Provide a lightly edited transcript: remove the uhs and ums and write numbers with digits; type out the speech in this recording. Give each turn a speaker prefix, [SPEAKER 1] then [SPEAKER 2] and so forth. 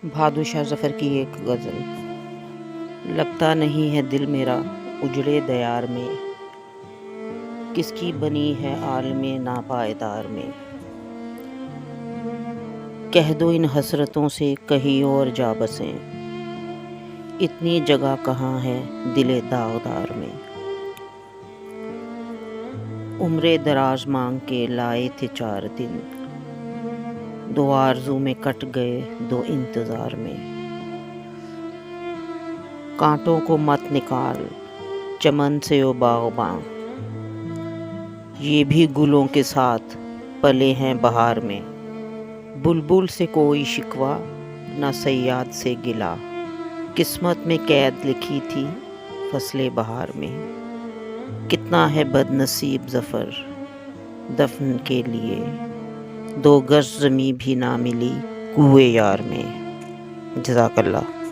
[SPEAKER 1] بہادر شاہ ظفر کی ایک غزل۔ لگتا نہیں ہے دل میرا اجڑے دیار میں، کس کی بنی ہے عالم ناپائیدار میں۔ کہہ دو ان حسرتوں سے کہیں اور جا بسیں، اتنی جگہ کہاں ہے دل داغدار میں۔ عمر دراز مانگ کے لائے تھے 4 دن، 2 آرزو میں کٹ گئے 2 انتظار میں۔ کانٹوں کو مت نکال چمن سے او باغباں، یہ بھی گلوں کے ساتھ پلے ہیں بہار میں۔ بلبل سے کوئی شکوہ نہ صیاد سے گلہ، قسمت میں قید لکھی تھی فصل بہار میں۔ کتنا ہے بد نصیب ظفر دفن کے لیے، 2 گز زمیں بھی نہ ملی کوئے یار میں۔ جزاک اللہ۔